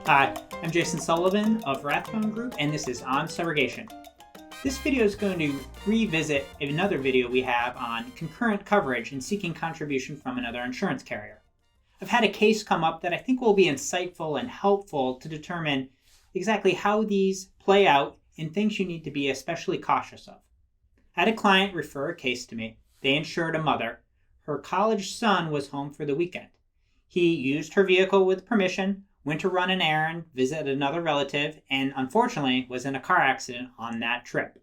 Hi, I'm Jason Sullivan of Rathbone Group, and this is On Subrogation. This video is going to revisit another video we have on concurrent coverage and seeking contribution from another insurance carrier. I've had a case come up that I think will be insightful and helpful to determine exactly how these play out and things you need to be especially cautious of. I had a client refer a case to me. They insured a mother. Her college son was home for the weekend. He used her vehicle with permission, went to run an errand, visit another relative, and unfortunately was in a car accident on that trip.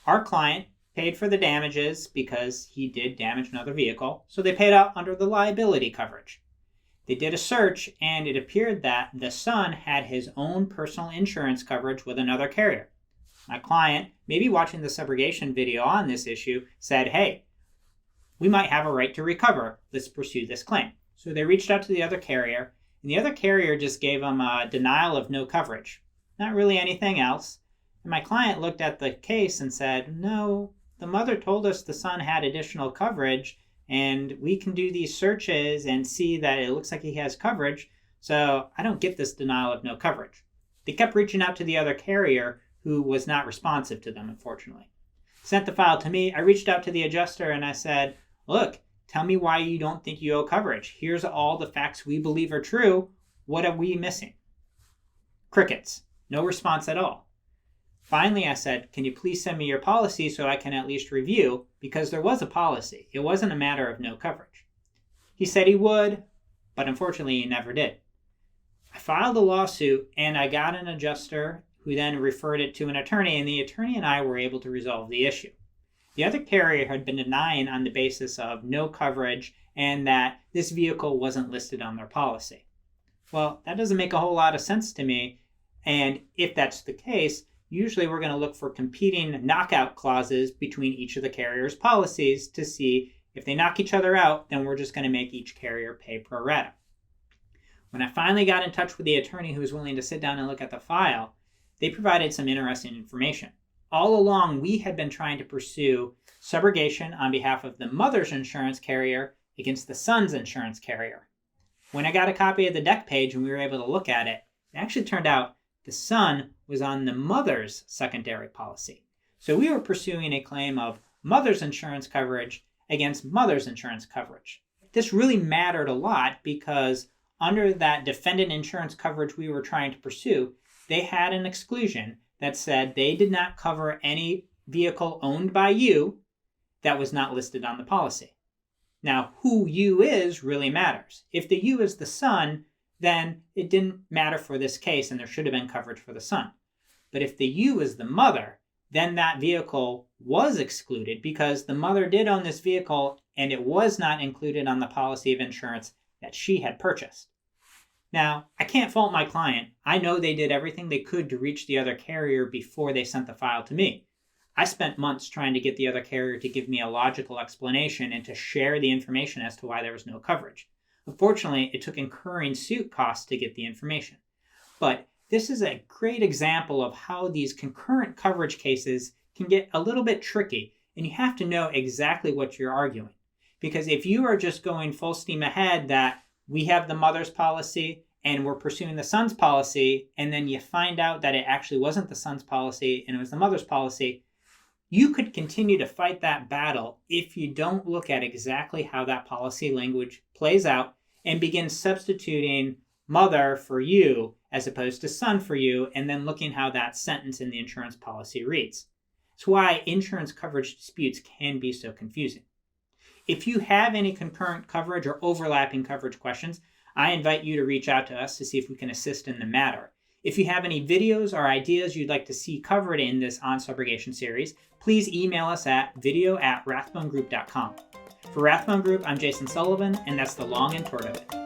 Our client paid for the damages because he did damage another vehicle, so they paid out under the liability coverage. They did a search, and it appeared that the son had his own personal insurance coverage with another carrier. My client, maybe watching the subrogation video on this issue, said, hey, we might have a right to recover. Let's pursue this claim. So they reached out to the other carrier, and the other carrier just gave them a denial of no coverage. Not really anything else. And my client looked at the case and said, no, the mother told us the son had additional coverage, and we can do these searches and see that it looks like he has coverage, so I don't get this denial of no coverage. They kept reaching out to the other carrier, who was not responsive to them, unfortunately. Sent the file to me. I reached out to the adjuster and I said, look, tell me why you don't think you owe coverage. Here's all the facts we believe are true. What are we missing? Crickets. No response at all. Finally, I said, can you please send me your policy so I can at least review? Because there was a policy. It wasn't a matter of no coverage. He said he would, but unfortunately he never did. I filed a lawsuit and I got an adjuster who then referred it to an attorney, and the attorney and I were able to resolve the issue. The other carrier had been denying on the basis of no coverage and that this vehicle wasn't listed on their policy. Well, that doesn't make a whole lot of sense to me, and if that's the case, usually we're going to look for competing knockout clauses between each of the carrier's policies to see if they knock each other out, then we're just going to make each carrier pay pro rata. When I finally got in touch with the attorney who was willing to sit down and look at the file, they provided some interesting information. All along, we had been trying to pursue subrogation on behalf of the mother's insurance carrier against the son's insurance carrier. When I got a copy of the deck page and we were able to look at it, it actually turned out the son was on the mother's secondary policy. So we were pursuing a claim of mother's insurance coverage against mother's insurance coverage. This really mattered a lot because under that defendant insurance coverage we were trying to pursue, they had an exclusion that said they did not cover any vehicle owned by you that was not listed on the policy. Now, who you is really matters. If the you is the son, then it didn't matter for this case and there should have been coverage for the son. But if the you is the mother, then that vehicle was excluded because the mother did own this vehicle and it was not included on the policy of insurance that she had purchased. Now, I can't fault my client. I know they did everything they could to reach the other carrier before they sent the file to me. I spent months trying to get the other carrier to give me a logical explanation and to share the information as to why there was no coverage. Unfortunately, it took incurring suit costs to get the information. But this is a great example of how these concurrent coverage cases can get a little bit tricky, and you have to know exactly what you're arguing. Because if you are just going full steam ahead that we have the mother's policy and we're pursuing the son's policy, and then you find out that it actually wasn't the son's policy and it was the mother's policy, you could continue to fight that battle if you don't look at exactly how that policy language plays out and begin substituting mother for you as opposed to son for you, and then looking how that sentence in the insurance policy reads. It's why insurance coverage disputes can be so confusing. If you have any concurrent coverage or overlapping coverage questions, I invite you to reach out to us to see if we can assist in the matter. If you have any videos or ideas you'd like to see covered in this On Subrogation series, please email us at video@rathbonegroup.com. For Rathbone Group, I'm Jason Sullivan, and that's the long and short of it.